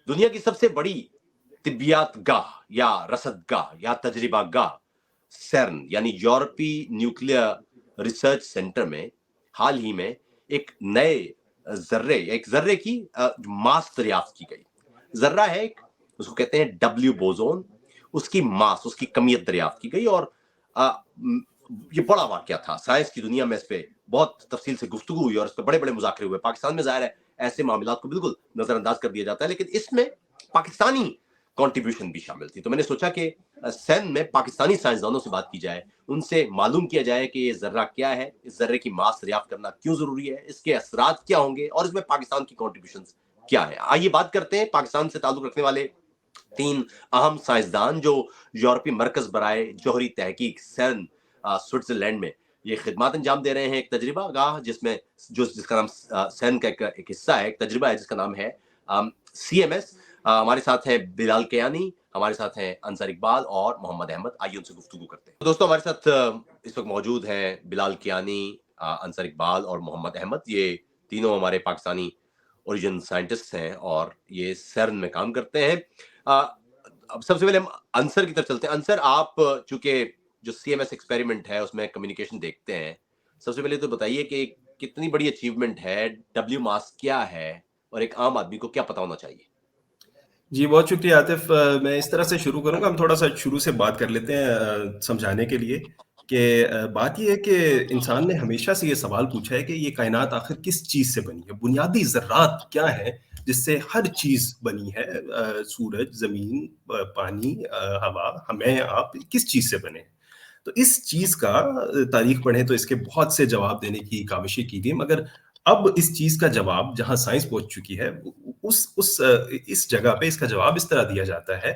दुनिया की सबसे बड़ी तिब्बियात गाह या रसद गाह या तजरिबा गाह सेर्न यानी यूरोपीय न्यूक्लियर रिसर्च सेंटर में हाल ही में एक नए एक जर्रे की मास दरियाफ्त की गई। जर्रा है एक, उसको कहते हैं डब्ल्यू बोजोन, उसकी मास, उसकी कमियत दरियाफ्त की गई और ये बड़ा वाकया था। साइंस की दुनिया में इस पे बहुत तफसील से गुफ्तगू हुई और इस पे बड़े बड़े मुज़ाकरे हुए। पाकिस्तान में ज़ाहिर है ऐसे मामलात को बिल्कुल नजरअंदाज कर दिया जाता है, लेकिन इसमें पाकिस्तानी कंट्रीब्यूशन भी शामिल थी। तो मैंने सोचा कि सैन में पाकिस्तानी साइंसदानों से बात की जाए, उनसे मालूम किया जाए कि ये जर्रा क्या है, इस जर्रे की मास दरियाफ्त करना क्यों जरूरी है, इसके असरात क्या होंगे और इसमें पाकिस्तान की कंट्रीब्यूशन क्या है। आइए बात करते हैं पाकिस्तान से ताल्लुक रखने वाले 3 अहम साइंसदान जो यूरोपीय मरकज बराए जौहरी तहकीक सैन स्विट्जरलैंड में ये खिदमत अंजाम दे रहे हैं। एक तजरिबा गाह जिसका नाम सैन का एक हिस्सा है, एक तजरिबा है जिसका नाम है CMS। हमारे साथ हैं बिलाल कियानी, हमारे साथ हैं अंसर इकबाल और मोहम्मद अहमद। आइए उनसे गुफ्तगू करते हैं। तो दोस्तों हमारे साथ इस वक्त मौजूद हैं बिलाल कियानी, अंसर इकबाल और मोहम्मद अहमद। ये तीनों हमारे पाकिस्तानी ओरिजिन साइंटिस्ट हैं और ये सर्न में काम करते हैं। अब सबसे पहले हम अंसर की तरफ चलते हैं। अंसर, आप चूंकि जो CMS एक्सपेरिमेंट है उसमें कम्युनिकेशन देखते हैं, सबसे पहले तो बताइए कि कितनी बड़ी अचीवमेंट है, डब्ल्यू मास क्या है और एक आम आदमी को क्या पता होना चाहिए। जी बहुत शुक्रिया आतिफ। मैं इस तरह से शुरू करूंगा, हम थोड़ा सा शुरू से बात कर लेते हैं समझाने के लिए कि बात ये है कि इंसान ने हमेशा से ये सवाल पूछा है कि ये कायनात आखिर किस चीज़ से बनी है, बुनियादी ज़र्रात क्या है जिससे हर चीज़ बनी है, सूरज, ज़मीन, पानी, हवा, हमें, आप किस चीज़ से बने। तो इस चीज़ का तारीख पढ़ें तो इसके बहुत से जवाब देने की काविशें की गई, मगर अब इस चीज़ का जवाब जहाँ साइंस पहुंच चुकी है इस जगह पे इसका जवाब इस तरह दिया जाता है।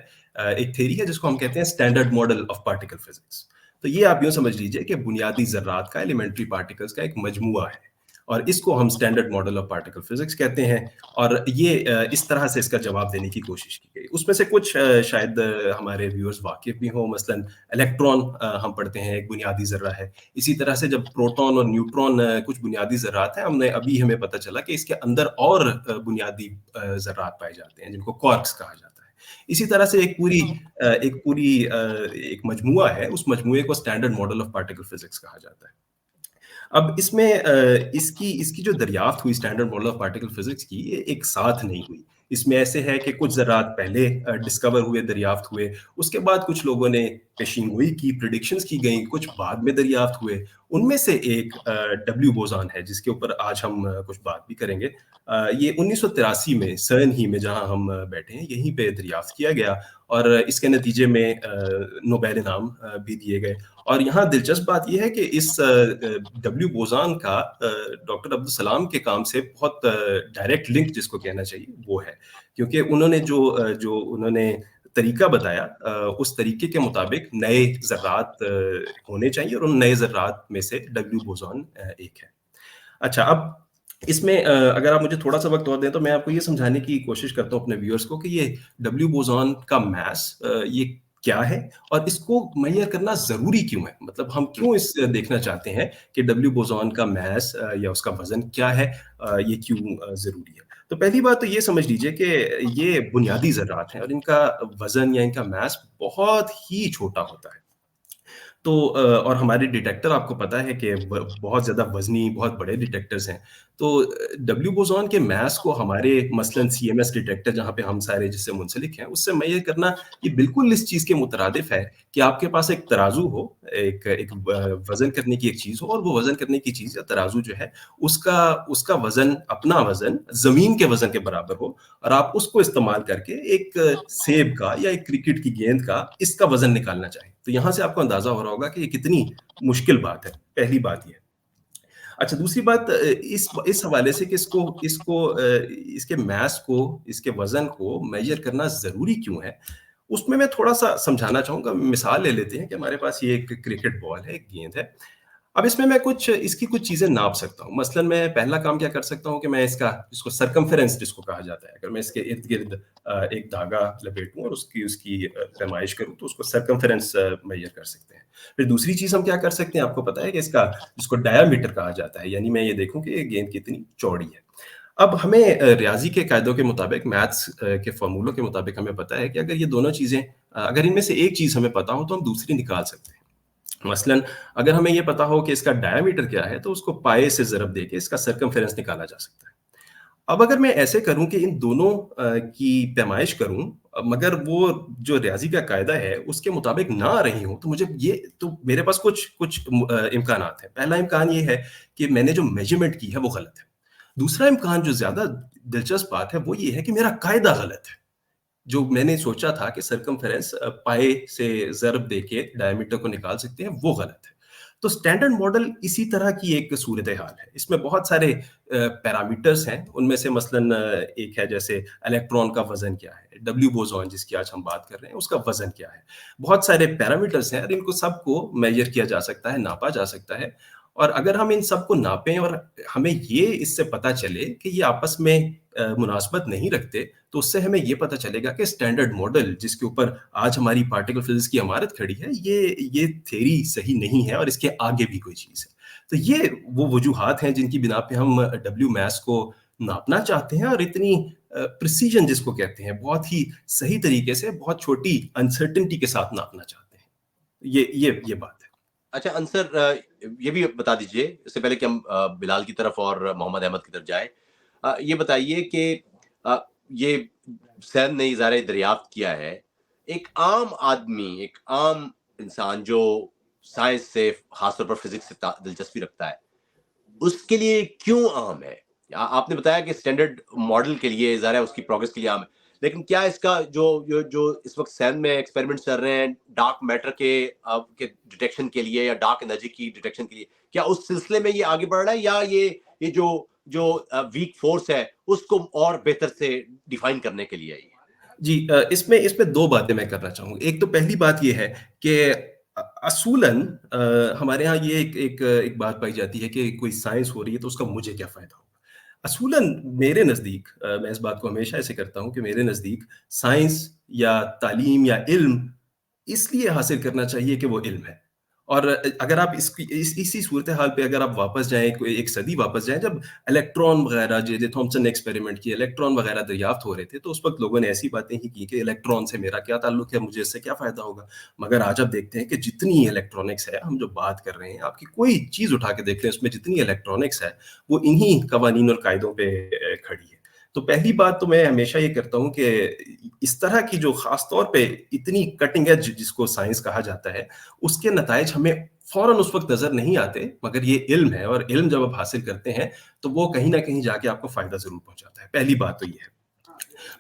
एक थ्योरी है जिसको हम कहते हैं standard model of particle physics. तो ये आप यूं समझ लीजिए कि बुनियादी ज़र्रात का, एलिमेंट्री पार्टिकल्स का एक मजमूआ है और इसको हम standard model of particle physics कहते हैं। और ये इस तरह से इसका जवाब देने की कोशिश की गई। उसमें से कुछ शायद हमारे व्यूअर्स वाकिफ भी हों। मसलन इलेक्ट्रॉन हम पढ़ते हैं एक बुनियादी ज़र्रा है। इसी तरह से जब प्रोटॉन और न्यूट्रॉन कुछ बुनियादी ज़र्रात हैं, हमें पता चला कि इसके अंदर और बुनियादी ज़र्रात पाए जाते हैं जिनको क्वार्क्स कहा जाता है। इसी तरह से एक मजमुआ है, उस मजमुए को standard model of particle physics कहा जाता है। अब इसमें इसकी जो दरियाफ्त हुई standard model of particle physics की, ये एक साथ नहीं हुई। इसमें ऐसे है कि कुछ ज़रात पहले डिस्कवर हुए, दरियाफ्त हुए, उसके बाद कुछ लोगों ने पेशीनगोई की, प्रिडिक्शंस की गई, कुछ बाद में दरियाफ्त हुए। उनमें से एक डब्ल्यू बोज़ॉन है जिसके ऊपर आज हम कुछ बात भी करेंगे। ये 1983 में सर्न ही में, जहां हम बैठे हैं, यहीं पे दरियाफ्त किया गया और इसके नतीजे में नोबेल इनाम भी दिए गए। और यहाँ दिलचस्प बात यह है कि इस डब्ल्यू बोज़ॉन का डॉक्टर अब्दुल सलाम के काम से बहुत डायरेक्ट लिंक जिसको कहना चाहिए वो है, क्योंकि उन्होंने जो उन्होंने तरीका बताया, उस तरीके के मुताबिक नए ज़र्रात होने चाहिए और उन नए ज़र्रात में से डब्ल्यू बोज़ॉन एक है। अच्छा, अब इसमें अगर आप मुझे थोड़ा सा वक्त और दें तो मैं आपको ये समझाने की कोशिश करता हूँ अपने व्यूअर्स को कि ये डब्ल्यू बोज़ॉन का मास ये क्या है और इसको मुहैया करना ज़रूरी क्यों है। मतलब हम क्यों इस देखना चाहते हैं कि डब्ल्यू बोज़ॉन का मास या उसका वज़न क्या है, ये क्यों ज़रूरी है। तो पहली बात तो ये समझ लीजिए कि ये बुनियादी ज़र्रात हैं और इनका वज़न या इनका मास बहुत ही छोटा होता है। तो और हमारे डिटेक्टर आपको पता है कि बहुत ज़्यादा वज़नी, बहुत बड़े डिटेक्टर्स हैं। तो डब्ल्यू बोज़ॉन के मास को हमारे मसलन CMS डिटेक्टर जहाँ पे हम सारे जिससे मुंसलिक हैं, उससे मुहैया करना ये बिल्कुल इस चीज़ के मुतरादिफ है कि आपके पास एक तराजू हो, एक वज़न करने की एक चीज़ हो और वो वज़न करने की चीज़ या तराजू जो है उसका वज़न, अपना वज़न ज़मीन के वज़न के बराबर हो और आप उसको इस्तेमाल करके एक सेब का या एक क्रिकेट की गेंद का इसका वज़न निकालना चाहें। तो यहाँ से आपको अंदाज़ा हो रहा होगा कि ये कितनी मुश्किल बात है। पहली बात ये। अच्छा, दूसरी बात इस हवाले से कि इसके मास को, इसके वज़न को मेज़र करना ज़रूरी क्यों है, उसमें मैं थोड़ा-सा समझाना चाहूँगा। मिसाल ले लेते हैं कि हमारे पास ये एक क्रिकेट बॉल है, एक गेंद है। अब इसमें मैं इसकी कुछ चीज़ें नाप सकता हूँ। मसलन मैं पहला काम क्या कर सकता हूँ कि मैं इसको सर्कमफेरेंस जिसको कहा जाता है, अगर मैं इसके इर्द-गिर्द एक धागा लपेटूँ और उसकी पैमाइश करूँ तो उसको सर्कमफेरेंस मेज़र कर सकते हैं। फिर दूसरी चीज़ हम क्या कर सकते हैं, आपको पता है कि जिसको डायामीटर कहा जाता है, यानी मैं ये देखूँ कि ये गेंद कितनी चौड़ी है। اب ہمیں ریاضی کے قاعدوں کے مطابق، میتھس کے فارمولوں کے مطابق ہمیں پتہ ہے کہ اگر یہ دونوں چیزیں، اگر ان میں سے ایک چیز ہمیں پتہ ہو تو ہم دوسری نکال سکتے ہیں۔ مثلاً اگر ہمیں یہ پتہ ہو کہ اس کا ڈائیمیٹر کیا ہے تو اس کو پائے سے ضرب دے کے اس کا سرکمفیرنس نکالا جا سکتا ہے۔ اب اگر میں ایسے کروں کہ ان دونوں کی پیمائش کروں، مگر وہ جو ریاضی کا قاعدہ ہے اس کے مطابق نہ آ رہی ہوں، تو مجھے یہ تو میرے پاس کچھ امکانات ہیں۔ پہلا امکان یہ ہے کہ میں نے جو میجرمنٹ کی ہے وہ غلط ہے۔ دوسرا امکان جو زیادہ دلچسپ بات ہے وہ یہ ہے کہ میرا قاعدہ غلط ہے۔ جو میں نے سوچا تھا کہ سرکمفیرنس پائے سے ضرب دے کے ڈائیمیٹر کو نکال سکتے ہیں، وہ غلط ہے۔ تو اسٹینڈرڈ ماڈل اسی طرح کی ایک صورتحال ہے۔ اس میں بہت سارے پیرامیٹرز ہیں، ان میں سے مثلاً ایک ہے جیسے الیکٹران کا وزن کیا ہے، ڈبلیو بوزون جس کی آج ہم بات کر رہے ہیں اس کا وزن کیا ہے۔ بہت سارے پیرامیٹرز ہیں اور ان کو سب کو میجر کیا جا سکتا ہے، ناپا جا سکتا ہے۔ اور اگر ہم ان سب کو ناپیں اور ہمیں یہ اس سے پتہ چلے کہ یہ آپس میں مناسبت نہیں رکھتے، تو اس سے ہمیں یہ پتہ چلے گا کہ اسٹینڈرڈ ماڈل جس کے اوپر آج ہماری پارٹیکل فزکس کی عمارت کھڑی ہے، یہ تھیوری صحیح نہیں ہے اور اس کے آگے بھی کوئی چیز ہے۔ تو یہ وہ وجوہات ہیں جن کی بنا پہ ہم ڈبلیو میث کو ناپنا چاہتے ہیں، اور اتنی پریسیجن جس کو کہتے ہیں، بہت ہی صحیح طریقے سے، بہت چھوٹی انسرٹنٹی کے ساتھ ناپنا چاہتے ہیں۔ یہ بات ہے۔ اچھا انصر، یہ بھی بتا دیجئے اس سے پہلے کہ ہم بلال کی طرف اور محمد احمد کی طرف جائیں، یہ بتائیے کہ یہ سین نے اظہار دریافت کیا ہے، ایک عام آدمی، ایک عام انسان جو سائنس سے، خاص طور پر فزکس سے دلچسپی رکھتا ہے، اس کے لیے کیوں عام ہے؟ آپ نے بتایا کہ اسٹینڈرڈ ماڈل کے لیے ظاہر ہے اس کی پروگرس کے لیے عام ہے، لیکن کیا اس کا جو اس وقت سین میں ایکسپیریمنٹس چل رہے ہیں ڈارک میٹر کے ڈیٹیکشن کے لیے یا ڈارک انرجی کی ڈیٹیکشن کے لیے، کیا اس سلسلے میں یہ آگے بڑھ رہا ہے، یا یہ جو ویک فورس ہے اس کو اور بہتر سے ڈیفائن کرنے کے لیے ہے؟ جی، اس میں دو باتیں میں کرنا چاہوں گا۔ ایک تو پہلی بات یہ ہے کہ اصولاً ہمارے ہاں یہ ایک بات پائی جاتی ہے کہ کوئی سائنس ہو رہی ہے تو اس کا مجھے کیا فائدہ ہوگا۔ اصولاً میرے نزدیک، میں اس بات کو ہمیشہ ایسے کرتا ہوں کہ میرے نزدیک سائنس یا تعلیم یا علم اس لیے حاصل کرنا چاہیے کہ وہ علم ہے۔ اور اگر آپ اسی صورتحال پہ اگر آپ واپس جائیں، کوئی ایک صدی واپس جائیں، جب الیکٹران وغیرہ، جے جے تھامسن نے ایکسپیریمنٹ کیا، الیکٹران وغیرہ دریافت ہو رہے تھے، تو اس وقت لوگوں نے ایسی باتیں ہی کی کہ الیکٹران سے میرا کیا تعلق ہے، مجھے اس سے کیا فائدہ ہوگا۔ مگر آج آپ دیکھتے ہیں کہ جتنی الیکٹرانکس ہے، ہم جو بات کر رہے ہیں، آپ کی کوئی چیز اٹھا کے دیکھ لیں، اس میں جتنی الیکٹرانکس ہے وہ انہی قوانین اور قاعدوں پہ کھڑی ہے۔ تو پہلی بات تو میں ہمیشہ یہ کرتا ہوں کہ اس طرح کی جو خاص طور پہ اتنی کٹنگ ایج جس کو سائنس کہا جاتا ہے، اس کے نتائج ہمیں فوراً اس وقت نظر نہیں آتے، مگر یہ علم ہے، اور علم جب آپ حاصل کرتے ہیں تو وہ کہیں نہ کہیں جا کے آپ کو فائدہ ضرور پہنچاتا ہے۔ پہلی بات تو یہ ہے۔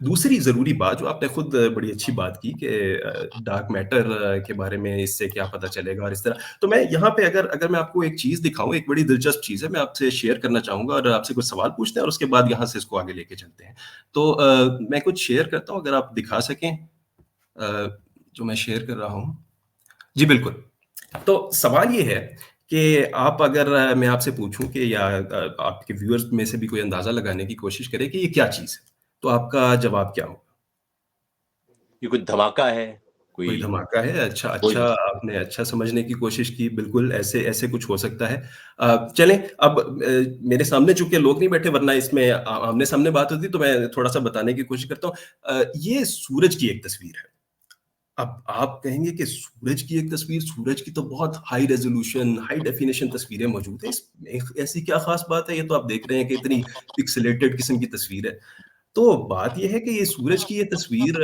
دوسری ضروری بات جو آپ نے خود بڑی اچھی بات کی کہ ڈارک میٹر کے بارے میں اس سے کیا پتہ چلے گا اور اس طرح، تو میں یہاں پہ اگر میں آپ کو ایک چیز دکھاؤں، ایک بڑی دلچسپ چیز ہے، میں آپ سے شیئر کرنا چاہوں گا، اور آپ سے کچھ سوال پوچھتے ہیں اور اس کے بعد یہاں سے اس کو آگے لے کے چلتے ہیں۔ تو میں کچھ شیئر کرتا ہوں، اگر آپ دکھا سکیں جو میں شیئر کر رہا ہوں۔ جی بالکل۔ تو سوال یہ ہے کہ اگر میں آپ سے پوچھوں کہ، یا آپ کے ویورز میں سے بھی کوئی اندازہ لگانے کی کوشش کرے کہ یہ کیا چیز ہے، تو آپ کا جواب کیا ہوگا؟ یہ کوئی دھماکہ ہے؟ کوئی دھماکہ ہے؟ اچھا کوئی آپ نے اچھا سمجھنے کی کوشش کی، بالکل ایسے کچھ ہو سکتا ہے۔ چلیں اب میرے سامنے چونکہ لوگ نہیں بیٹھے، ورنہ اس میں آمنے سامنے بات ہوتی تو میں تھوڑا سا بتانے کی کوشش کرتا ہوں۔ یہ سورج کی ایک تصویر ہے۔ اب آپ کہیں گے کہ سورج کی ایک تصویر، سورج کی تو بہت ہائی ریزولوشن، ہائی ڈیفینیشن تصویریں موجود ہیں، اس میں ایسی کیا خاص بات ہے؟ یہ تو آپ دیکھ رہے ہیں کہ اتنی پکسلیٹڈ قسم کی تصویر ہے۔ تو بات یہ ہے کہ یہ سورج کی یہ تصویر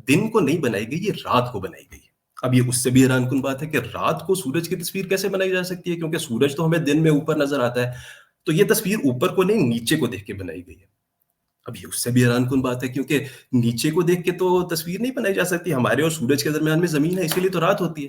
دن کو نہیں بنائی گئی، یہ رات کو بنائی گئی ہے۔ اب یہ اس سے بھی حیران کن بات ہے کہ رات کو سورج کی تصویر کیسے بنائی جا سکتی ہے، کیونکہ سورج تو ہمیں دن میں اوپر نظر آتا ہے، تو یہ تصویر اوپر کو نہیں، نیچے کو دیکھ کے بنائی گئی ہے۔ اب یہ اس سے بھی حیران کن بات ہے، کیونکہ نیچے کو دیکھ کے تو تصویر نہیں بنائی جا سکتی، ہمارے اور سورج کے درمیان میں زمین ہے، اسی لیے تو رات ہوتی ہے۔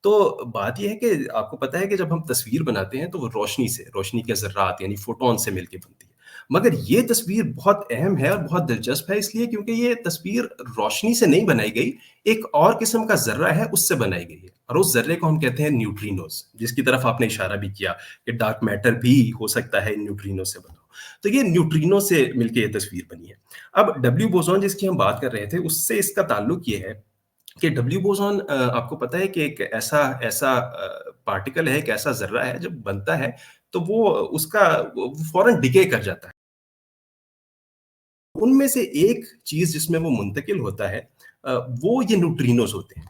تو بات یہ ہے کہ آپ کو پتہ ہے کہ جب ہم تصویر بناتے ہیں تو وہ روشنی کے ذرات یعنی فوٹون سے مل کے بنتی ہے۔ مگر یہ تصویر بہت اہم ہے اور بہت دلچسپ ہے، اس لیے کیونکہ یہ تصویر روشنی سے نہیں بنائی گئی، ایک اور قسم کا ذرہ ہے اس سے بنائی گئی ہے، اور اس ذرے کو ہم کہتے ہیں نیوٹرینوز، جس کی طرف آپ نے اشارہ بھی کیا کہ ڈارک میٹر بھی ہو سکتا ہے نیوٹرینو سے بنا ہو۔ تو یہ نیوٹرینو سے مل کے یہ تصویر بنی ہے۔ اب ڈبلیو بوزون جس کی ہم بات کر رہے تھے، اس سے اس کا تعلق یہ ہے کہ ڈبلیو بوزون آپ کو پتہ ہے کہ ایک ایسا پارٹیکل ہے، ایک ایسا ذرہ ہے، جب بنتا ہے تو وہ اس کا فوراً ڈکے کر جاتا ہے۔ ان میں سے ایک چیز جس میں وہ منتقل ہوتا ہے وہ یہ نیوٹرینوز ہوتے ہیں.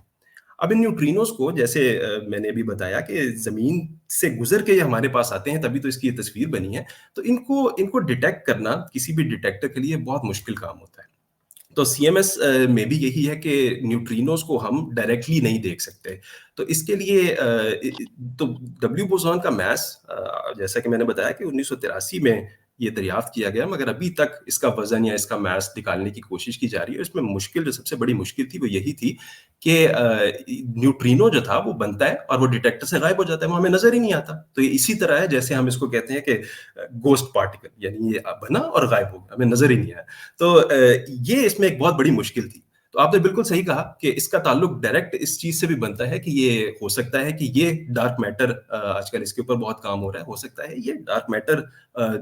اب ان نیوٹرینوز کو جیسے میں نے ابھی بتایا کہ زمین سے گزر کے یہ ہمارے پاس آتے ہیں تبھی تو اس کی یہ تصویر بنی ہے. تو ان کو ڈیٹیکٹ کرنا کسی بھی ڈیٹیکٹر کے لیے بہت مشکل کام ہوتا ہے. تو سی ایم ایس میں بھی یہی ہے کہ نیوٹرینوز کو ہم ڈائریکٹلی نہیں دیکھ سکتے. تو اس کے لیے تو ڈبلیو بوزون کا میس جیسا کہ میں نے بتایا کہ 1983 میں یہ دریافت کیا گیا، مگر ابھی تک اس کا وزن یا اس کا میس نکالنے کی کوشش کی جا رہی ہے. اس میں مشکل جو سب سے بڑی مشکل تھی وہ یہی تھی کہ نیوٹرینو جو تھا وہ بنتا ہے اور وہ ڈیٹیکٹر سے غائب ہو جاتا ہے، وہ ہمیں نظر ہی نہیں آتا. تو یہ اسی طرح ہے جیسے ہم اس کو کہتے ہیں کہ گوسٹ پارٹیکل، یعنی یہ بنا اور غائب ہو گیا، ہمیں نظر ہی نہیں آیا. تو یہ اس میں ایک بہت بڑی مشکل تھی. تو آپ نے بالکل صحیح کہا کہ اس کا تعلق ڈائریکٹ اس چیز سے بھی بنتا ہے کہ یہ ہو سکتا ہے کہ یہ ڈارک میٹر، آج کل اس کے اوپر بہت کام ہو رہا ہے، ہو سکتا ہے یہ ڈارک میٹر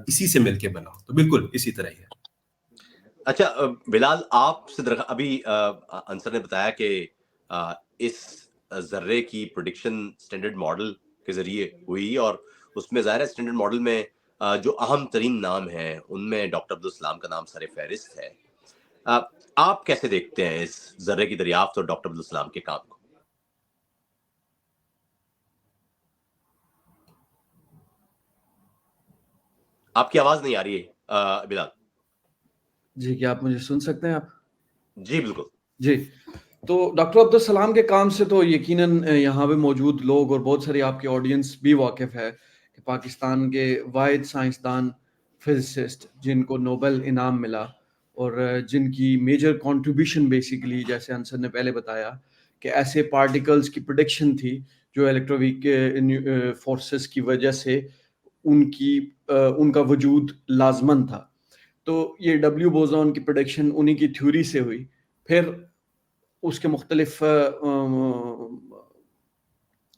اسی سے مل کے بنا ہو. تو بالکل اسی طرح ہی ہے. اچھا بلال، آپ سے ابھی انصر نے بتایا کہ اس ذرے کی پریڈکشن اسٹینڈرڈ ماڈل کے ذریعے ہوئی، اور اس میں ظاہر ہے اسٹینڈرڈ ماڈل میں جو اہم ترین نام ہیں ان میں ڈاکٹر عبدالسلام کا نام سر فہرست ہے. آپ کیسے دیکھتے ہیں اس ذرے کی دریافت اور ڈاکٹر عبدالسلام کے کام کو؟ آپ کی آواز نہیں آ رہی ہے بلال. جی کیا آپ مجھے سن سکتے ہیں آپ؟ جی بالکل. جی، تو ڈاکٹر عبدالسلام کے کام سے تو یقیناً یہاں پہ موجود لوگ اور بہت ساری آپ کی آڈینس بھی واقف ہے کہ پاکستان کے واحد سائنسدان فزسسٹ جن کو نوبل انعام ملا اور جن کی میجر کنٹریبیوشن بیسیکلی جیسے انصر نے پہلے بتایا کہ ایسے پارٹیکلز کی پریڈکشن تھی جو الیکٹرویک فورسز کی وجہ سے ان کا وجود لازمن تھا. تو یہ ڈبلیو بوزون کی پریڈکشن انہی کی تھیوری سے ہوئی. پھر اس کے مختلف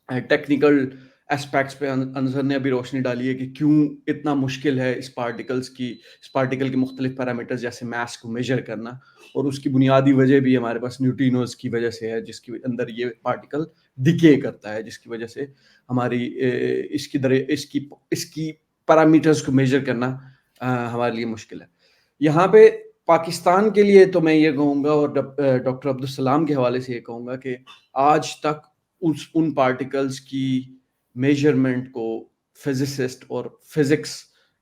ٹیکنیکل اسپیکٹس پہ انصر نے ابھی روشنی ڈالی ہے کہ کیوں اتنا مشکل ہے اس پارٹیکل کے مختلف پیرامیٹرز جیسے میس کو میجر کرنا. اور اس کی بنیادی وجہ بھی ہمارے پاس نیوٹرینوز کی وجہ سے ہے، جس کے اندر یہ پارٹیکل ڈیکے کرتا ہے، جس کی وجہ سے ہماری اس کی پیرامیٹرز کو میجر کرنا ہمارے لیے مشکل ہے. یہاں پہ پاکستان کے لیے تو میں یہ کہوں گا اور ڈاکٹر عبدالسلام کے حوالے سے یہ کہوں گا کہ آج تک ان پارٹیکلز کی میجرمنٹ کو فزسسٹ اور فزکس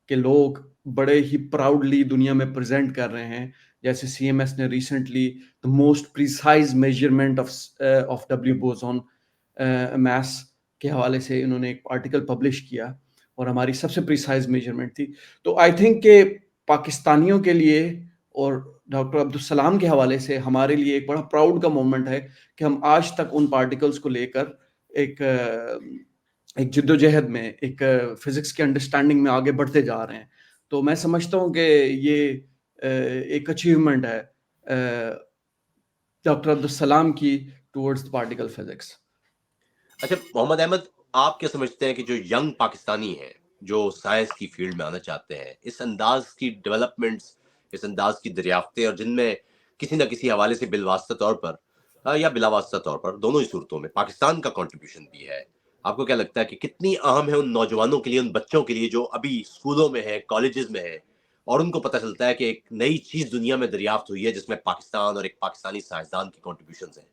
کے لوگ بڑے ہی پراؤڈلی دنیا میں پریزنٹ کر رہے ہیں. جیسے سی ایم ایس نے recently the most precise measurement of W boson mass کے حوالے سے انہوں نے ایک آرٹیکل پبلش کیا اور ہماری سب سے پریسائز میجرمنٹ تھی. تو آئی تھنک کہ پاکستانیوں کے لیے اور ڈاکٹر عبدالسلام کے حوالے سے ہمارے لیے ایک بڑا پراؤڈ کا مومنٹ ہے کہ ہم آج تک ان پارٹیکلز کو لے کر ایک جد و جہد میں ایک فزکس کے انڈرسٹینڈنگ میں آگے بڑھتے جا رہے ہیں. تو میں سمجھتا ہوں کہ یہ ایک اچیومنٹ ہے ڈاکٹر عبدالسلام کی ٹورڈز پارٹیکل فزکس. اچھا محمد احمد، آپ کیا سمجھتے ہیں کہ جو ینگ پاکستانی ہیں جو سائنس کی فیلڈ میں آنا چاہتے ہیں، اس انداز کی ڈیولپمنٹس، اس انداز کی دریافتیں، اور جن میں کسی نہ کسی حوالے سے بالواسطہ طور پر یا بلا واسطہ طور پر، دونوں ہی صورتوں میں پاکستان کا کنٹریبیوشن بھی ہے، آپ کو کیا لگتا ہے کہ کتنی اہم ہے ان نوجوانوں کے لیے، ان بچوں کے لیے جو ابھی اسکولوں میں ہیں، کالجز میں ہیں، اور ان کو پتہ چلتا ہے کہ ایک نئی چیز دنیا میں دریافت ہوئی ہے جس میں پاکستان اور ایک پاکستانی سائنسدان کی کنٹریبیوشنز ہیں،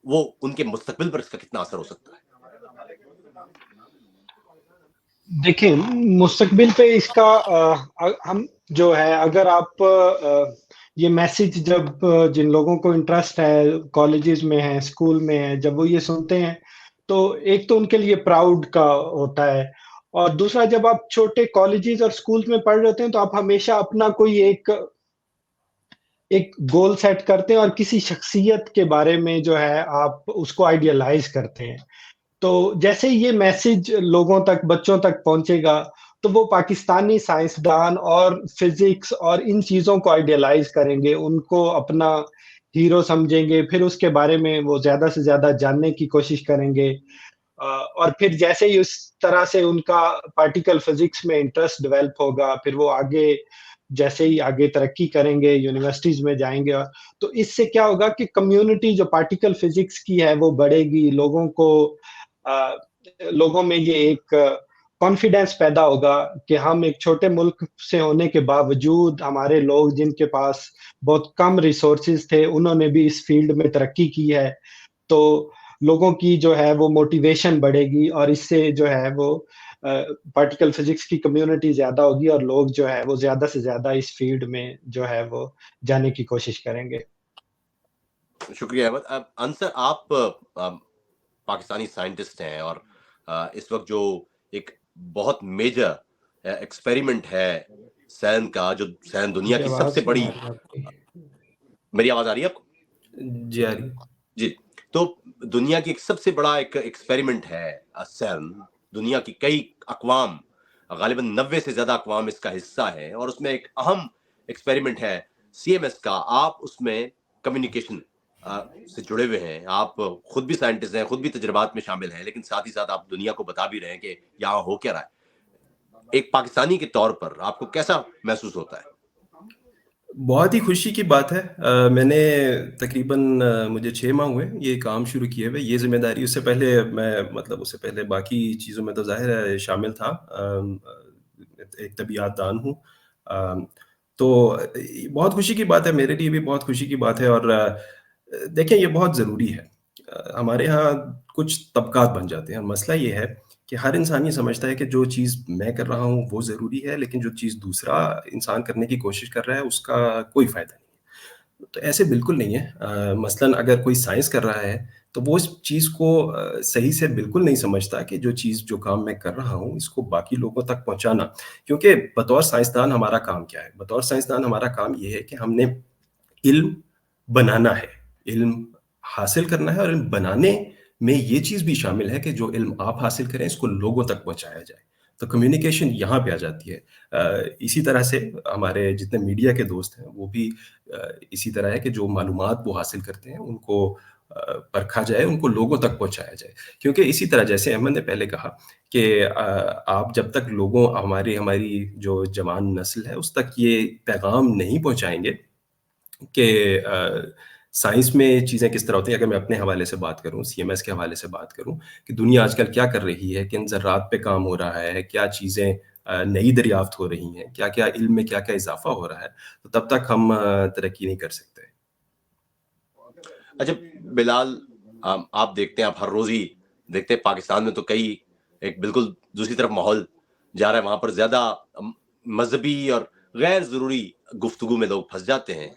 وہ ان کے مستقبل پر اس کا کتنا اثر ہو سکتا ہے؟ دیکھیں مستقبل پہ اس کا ہم جو ہے، اگر آپ یہ میسج جب جن لوگوں کو انٹرسٹ ہے، کالجز میں ہیں، اسکول میں ہیں، جب وہ یہ سنتے ہیں تو ایک تو ان کے لیے پراؤڈ کا ہوتا ہے، اور دوسرا جب آپ چھوٹے کالجز اور اسکولز میں پڑھ رہے ہوتے ہیں تو آپ ہمیشہ اپنا کوئی ایک گول سیٹ کرتے ہیں اور کسی شخصیت کے بارے میں جو ہے آپ اس کو آئیڈیالائز کرتے ہیں. تو جیسے یہ میسج لوگوں تک، بچوں تک پہنچے گا تو وہ پاکستانی سائنسدان اور فزکس اور ان چیزوں کو آئیڈیالائز کریں گے، ان کو اپنا ہیرو سمجھیں گے، پھر اس کے بارے میں وہ زیادہ سے زیادہ جاننے کی کوشش کریں گے. اور پھر جیسے ہی اس طرح سے ان کا پارٹیکل فزکس میں انٹرسٹ ڈیولپ ہوگا، پھر وہ جیسے ہی آگے ترقی کریں گے، یونیورسٹیز میں جائیں گے، تو اس سے کیا ہوگا کہ کمیونٹی جو پارٹیکل فزکس کی ہے وہ بڑھے گی، لوگوں میں یہ ایک कॉन्फिडेंस पैदा होगा कि हम एक छोटे मुल्क से होने के बावजूद हमारे लोग जिनके पास बहुत कम रिसोर्सेज थे उन्होंने भी इस फील्ड में तरक्की की है, तो लोगों की जो है वो मोटिवेशन बढ़ेगी और इससे जो है वो पार्टिकल फिजिक्स की कम्युनिटी ज्यादा होगी और लोग जो है वो ज्यादा से ज्यादा इस फील्ड में जो है वो जाने की कोशिश करेंगे। शुक्रिया अहमद। अब अंसर, आप पाकिस्तानी साइंटिस्ट हैं और इस वक्त जो एक बहुत मेजर एक्सपेरिमेंट है सैन का, जो सैन दुनिया की सबसे बड़ी, मेरी आवाज आ रही है आपको? जी आ रही है। जी, तो दुनिया की एक सबसे बड़ा एक एक्सपेरिमेंट है सैन। दुनिया की कई अक़वाम, गालिबन 90 से ज्यादा अक़वाम इसका हिस्सा है और उसमें एक अहम एक्सपेरिमेंट है CMS का। आप उसमें कम्युनिकेशन से जुड़े हुए हैं, आप खुद भी साइंटिस्ट हैं, खुद भी तजर्बात में शामिल हैं, लेकिन साथ ही साथ आप दुनिया को बता भी रहे हैं कि यहाँ हो क्या रहा है। एक पाकिस्तानी के तौर पर आपको कैसा महसूस होता है? बहुत ही खुशी की बात है। मैंने तकरीबन मुझे 6 माह हुए ये काम शुरू किए हुए, ये ज़िम्मेदारी। उससे पहले मैं, मतलब उससे पहले बाकी चीज़ों में तो ज़ाहिर है शामिल था। एक तबीयत दान हूँ। तो बहुत खुशी की बात है, मेरे लिए भी बहुत खुशी की बात है। और देखें, ये बहुत ज़रूरी है। हमारे यहाँ कुछ तबक़ात बन जाते हैं और मसला ये है कि हर इंसान ये समझता है कि जो चीज़ मैं कर रहा हूँ वो ज़रूरी है, लेकिन जो चीज़ दूसरा इंसान करने की कोशिश कर रहा है उसका कोई फ़ायदा नहीं है। तो ऐसे बिल्कुल नहीं है। मसलन अगर कोई साइंस कर रहा है तो वो इस चीज़ को सही से बिल्कुल नहीं समझता कि जो काम मैं कर रहा हूँ इसको बाकी लोगों तक पहुँचाना। क्योंकि बतौर साइंसदान हमारा काम क्या है? बतौर साइंसदान हमारा काम ये है कि हमने इल्म बनाना है, इल्म हासिल करना है, और इल्म बनाने में ये चीज़ भी शामिल है कि जो इल्म आप हासिल करें इसको लोगों तक पहुँचाया जाए। तो कम्युनिकेशन यहाँ पे आ जाती है। इसी तरह से हमारे जितने मीडिया के दोस्त हैं वो भी इसी तरह है कि जो मालूमात वो हासिल करते हैं उनको परखा जाए, उनको लोगों तक पहुँचाया जाए। क्योंकि इसी तरह जैसे अहमद ने पहले कहा कि आप जब तक हमारी जो जवान नस्ल है उस तक ये पैगाम नहीं पहुँचाएँगे कि साइंस में चीज़ें किस तरह होती हैं। अगर मैं अपने हवाले से बात करूँ, CMS के हवाले से बात करूँ कि दुनिया आजकल क्या कर रही है, किन ज़र्रात पे काम हो रहा है, क्या चीज़ें नई दरियाफ़्त हो रही हैं, क्या-क्या इल्म में क्या-क्या इज़ाफ़ा हो रहा है, तो तब तक हम तरक्की नहीं कर सकते। अच्छा बिलाल, आप देखते हैं, आप हर रोज़ ही देखते हैं पाकिस्तान में तो कई एक बिल्कुल दूसरी तरफ माहौल जा रहा है। वहाँ पर ज़्यादा मज़हबी और गैर ज़रूरी गुफ्तगू में लोग फँस जाते हैं।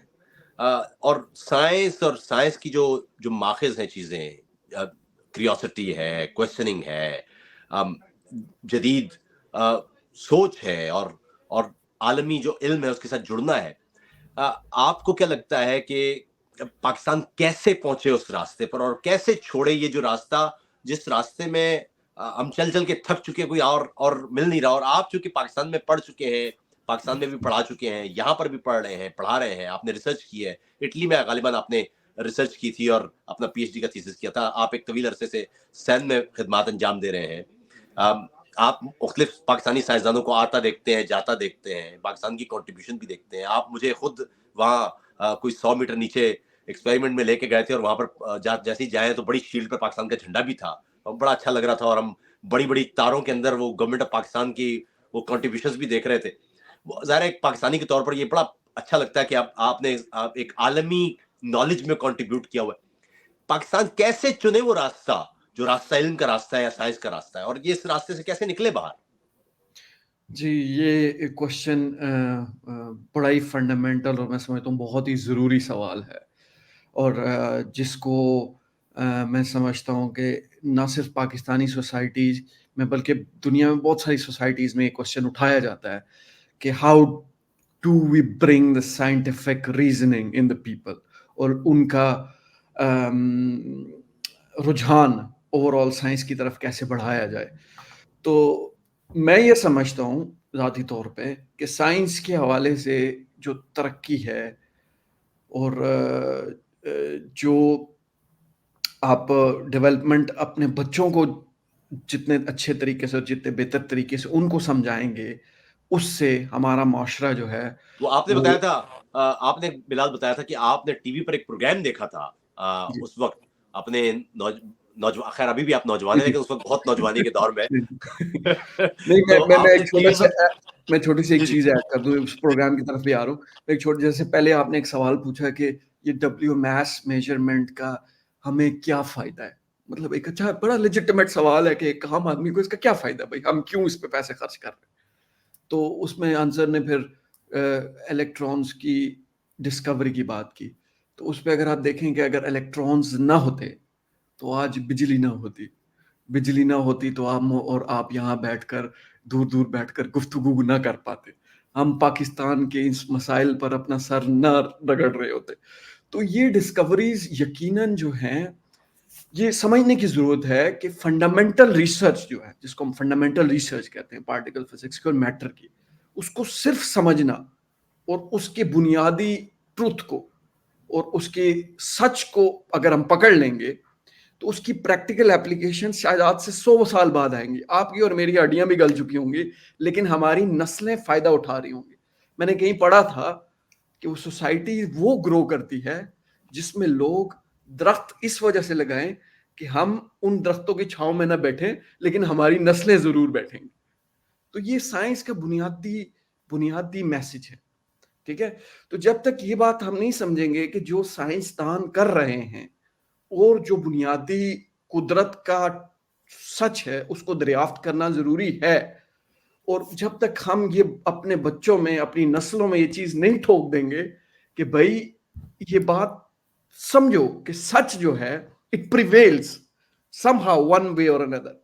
और साइंस की जो माखज़ हैं चीज़ें, क्यूरियोसिटी है, क्वेश्चनिंग है, जदीद सोच है और आलमी जो इल्म है उसके साथ जुड़ना है। आपको क्या लगता है कि पाकिस्तान कैसे पहुंचे उस रास्ते पर और कैसे छोड़े ये जो रास्ता, जिस रास्ते में हम चल के थक चुके, कोई और मिल नहीं रहा। और आप चूंकि पाकिस्तान में पढ़ चुके हैं, पाकिस्तान में भी पढ़ा चुके हैं, यहाँ पर भी पढ़ रहे हैं, पढ़ा रहे हैं, आपने रिसर्च की है, इटली में गालिबन आपने रिसर्च की थी और अपना PhD का थीसिस किया था। आप एक तवील अरसे से सैन में खिदमात अंजाम दे रहे हैं। आप मुख्तलिफ पाकिस्तानी साइंसदानों को आता देखते हैं, जाता देखते हैं, पाकिस्तान की कंट्रीब्यूशन भी देखते हैं। आप मुझे खुद वहाँ कोई 100 मीटर नीचे एक्सपेरिमेंट में लेके गए थे और वहाँ पर जैसे ही जाए तो बड़ी शील्ड पर पाकिस्तान का झंडा भी था और बड़ा अच्छा लग रहा था। और हम बड़ी बड़ी तारों के अंदर वो गवर्नमेंट ऑफ पाकिस्तान की वो कंट्रीब्यूशंस भी देख रहे थे। ज़ाहिर है एक पाकिस्तानी के तौर पर ये बड़ा अच्छा लगता है कि आपने एक आलमी नॉलेज में कंट्रीब्यूट किया हुआ है। पाकिस्तान कैसे चुने वो रास्ता, जो रास्ता इल्म का रास्ता है या साइंस का रास्ता है, और ये इस रास्ते से कैसे निकले बाहर? जी, ये क्वेश्चन बड़ा ही फंडामेंटल और मैं समझता हूँ बहुत ही ज़रूरी सवाल है और जिसको मैं समझता हूँ कि ना सिर्फ पाकिस्तानी सोसाइटीज़ में बल्कि दुनिया में बहुत सारी सोसाइटीज़ में ये क्वेश्चन उठाया जाता है कि how do we bring the scientific reasoning in the people और उनका रुझान ओवरऑल साइंस की तरफ कैसे बढ़ाया जाए। तो मैं ये समझता हूँ ज़ाती तौर पे कि साइंस के हवाले से जो तरक्की है और जो आप डेवलपमेंट अपने बच्चों को जितने अच्छे तरीके से और जितने बेहतर तरीके से उनको समझाएंगे, उससे हमारा माशरा जो है वो आपने बताया था, आपने बिलाल बताया था कि आपने टीवी पर एक प्रोग्राम देखा था जी। उस वक्त अपने नौजवान, खैर अभी भी आप नौजवान हैं लेकिन उस वक्त बहुत नौजवानी के दौर में नहीं तो मैं आप एक इस छोटा चीज़ सा पर मैं छोटी सी जी, एक जी। चीज ऐड कर दूं, उस प्रोग्राम की तरफ भी आ रहा हूँ। एक छोटी, जैसे पहले आपने एक सवाल पूछा कि ये डब्ल्यू मैस मेजरमेंट का हमें क्या फायदा है, मतलब एक अच्छा बड़ा लेजिटिमेट सवाल है कि एक आम आदमी को इसका क्या फायदा, भाई हम क्यों इस पे पैसे खर्च कर रहे हैं। तो उसमें आंसर ने फिर इलेक्ट्रॉन्स की डिस्कवरी की बात की। तो उस पर अगर आप देखें कि अगर इलेक्ट्रॉन्स ना होते तो आज बिजली ना होती, बिजली ना होती तो आप यहाँ बैठकर दूर दूर बैठकर गुफ्तगू ना कर पाते, हम पाकिस्तान के इस मसाइल पर अपना सर ना रगड़ रहे होते। तो ये डिस्कवरीज यकीनन जो हैं, ये समझने की जरूरत है कि फंडामेंटल रिसर्च जो है, जिसको हम फंडामेंटल रिसर्च कहते हैं पार्टिकल फिजिक्स की और मैटर की, उसको सिर्फ समझना और उसके बुनियादी ट्रुथ को और उसके सच को अगर हम पकड़ लेंगे तो उसकी प्रैक्टिकल एप्लीकेशन शायद आज से 100 साल बाद आएंगी। आपकी और मेरी हड्डियां भी गल चुकी होंगी, लेकिन हमारी नस्लें फायदा उठा रही होंगी। मैंने कहीं पढ़ा था कि वो सोसाइटी वो ग्रो करती है जिसमें लोग दरख्त इस वजह से लगाएं कि हम उन दरख्तों की छांव में ना बैठें, लेकिन हमारी नस्लें जरूर बैठेंगी। तो ये साइंस का बुनियादी बुनियादी मैसेज है, ठीक है। तो जब तक ये बात हम नहीं समझेंगे कि जो साइंसदान कर रहे हैं और जो बुनियादी कुदरत का सच है उसको दरियाफ्त करना जरूरी है, और जब तक हम ये अपने बच्चों में, अपनी नस्लों में ये चीज नहीं ठोक देंगे कि भाई ये बात समझो कि सच जो है it prevails somehow one way और अनदर,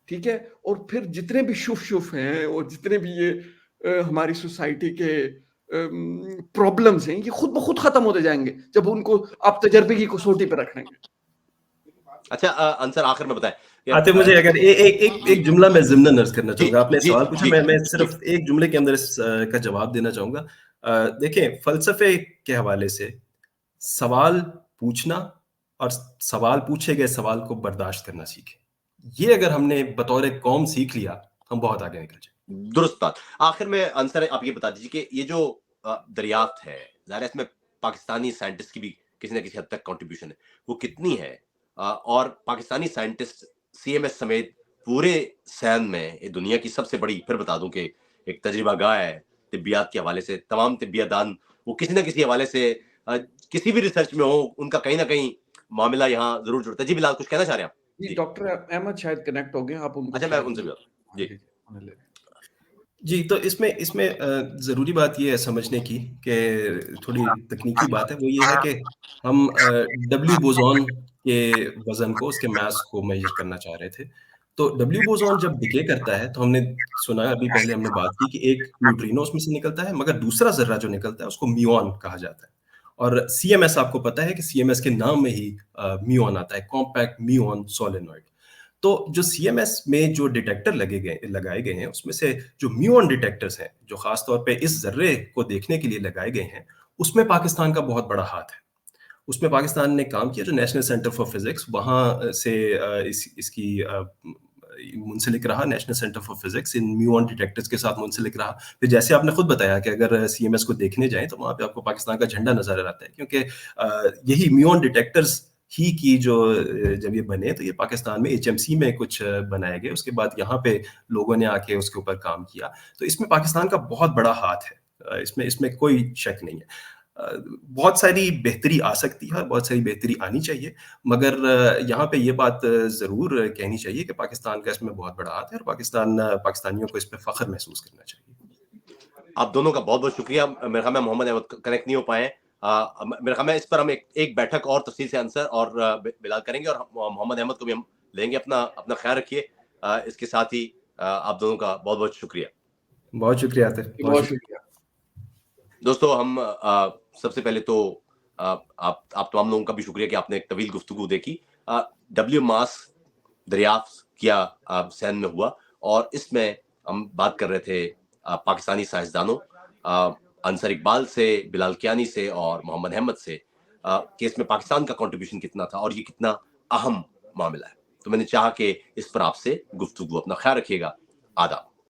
ठीक है। और फिर जितने भी शुफ हैं और जितने भी ये हमारी सोसाइटी के प्रॉब्लम्स हैं, ये खुद ब खुद खत्म होते जाएंगे जब उनको आप तजर्बे की कसौटी पर रखेंगे। अच्छा अंसर आखिर में बताएं कि आते मुझे अगर एक जुमला मैं ज़िम्नन अर्ज करना जी, चाहूंगा। आपने जी, सवाल पूछा, जी, मैं जी। सिर्फ एक जुमले के अंदर का जवाब देना चाहूंगा। देखें, फलसफे के हवाले से सवाल पूछना और सवाल पूछे गए सवाल को बर्दाश्त करना सीखें। ये अगर हमने बतौर एक कौम सीख लिया, हम बहुत आगे निकल जाए। दुरुस्त बात। आखिर में अंसर आप ये बता दीजिए कि ये जो दरियाफ्त है, ज़ाहिर है इसमें पाकिस्तानी साइंटिस्ट की भी किसी न किसी हद तक कंट्रीब्यूशन है, वो कितनी है? और पाकिस्तानी साइंटिस्ट सीएमएस समेत पूरे सैन में ये दुनिया की सबसे बड़ी, फिर बता दूं कि एक तजर्बागाह है तिब्बियात के हवाले से, तमाम तिब्बियादान वो किसी न किसी हवाले से किसी भी रिसर्च में हो, उनका कहीं ना कहीं मामला यहाँ जरूर जुड़ता है। जी बिलाल, कुछ कहना चाह रहे हैं आप? जी, डॉक्टर अहमद शायद कनेक्ट हो गए, आप उनको अच्छा, मैं उनसे भी जी जी, तो इसमें ज़रूरी बात ये है समझने की कि थोड़ी तकनीकी बात है, वो ये है कि हम डब्ल्यू बोसॉन के वज़न को, उसके मास को मेज़र करना चाह रहे थे। तो डब्ल्यू बोसॉन जब डिके करता है, तो हमने सुना, अभी पहले हमने बात की कि एक न्यूट्रिनो उसमें से निकलता है, मगर दूसरा ज़र्रा जो निकलता है उसको म्यूऑन कहा जाता है। और सीएमएस, आपको पता है कि सीएमएस के नाम में ही म्यूऑन आता है, कॉम्पैक्ट म्यूऑन सोलेनॉइड। तो जो सीएमएस में जो डिटेक्टर लगाए गए हैं, उसमें से जो म्यूऑन डिटेक्टर्स हैं, जो खास तौर पे इस ज़र्रे को देखने के लिए लगाए गए हैं, उसमें पाकिस्तान का बहुत बड़ा हाथ है। उसमें पाकिस्तान ने काम किया, जो नेशनल सेंटर फॉर फिजिक्स, वहाँ से इसकी मुंसलिक रहा, national centre for physics in muon detectors के साथ मुंसलिक रहा। फिर जैसे आपने खुद बताया कि अगर सीएमएस को देखने जाएं तो वहाँ पे आपको पाकिस्तान का झंडा नजर आता है, क्योंकि यही म्यूऑन डिटेक्टर्स ही की जो जब ये बने तो ये पाकिस्तान में एचएमसी में कुछ बनाए गए, उसके बाद यहाँ पे लोगों ने आके उसके ऊपर काम किया। तो इसमें पाकिस्तान का बहुत बड़ा हाथ है, इसमें कोई शक नहीं है। बहुत सारी बेहतरी आ सकती है, बहुत सारी बेहतरी आनी चाहिए, मगर यहाँ पे ये बात ज़रूर कहनी चाहिए कि पाकिस्तान का इसमें बहुत बड़ा हाथ है और पाकिस्तानियों को इस पे फ़ख्र महसूस करना चाहिए। आप दोनों का बहुत बहुत शुक्रिया। मेरे ख्याल में मोहम्मद अहमद कनेक्ट नहीं हो पाए। मेरे ख्याल में इस पर हम एक बैठक और तफसील से अंसर और बिलाल करेंगे, और मोहम्मद अहमद को भी हम लेंगे। अपना ख्याल रखिए। इसके साथ ही आप दोनों का बहुत बहुत शुक्रिया। बहुत शुक्रिया आतिफ, बहुत शुक्रिया दोस्तों। हम सबसे पहले तो आप तमाम लोगों का भी शुक्रिया कि आपने एक तवील गुफ्तगू देखी। डब्ल्यू मास दरियाफ्त किया सैन में हुआ, और इसमें हम बात कर रहे थे पाकिस्तानी साइंसदानों अंसर इकबाल से, बिलाल कियानी से और मोहम्मद अहमद से, कि इसमें पाकिस्तान का कंट्रीब्यूशन कितना था और ये कितना अहम मामला है। तो मैंने चाहा कि इस पर आपसे गुफ्तगू। अपना ख्याल रखिएगा। आदाब।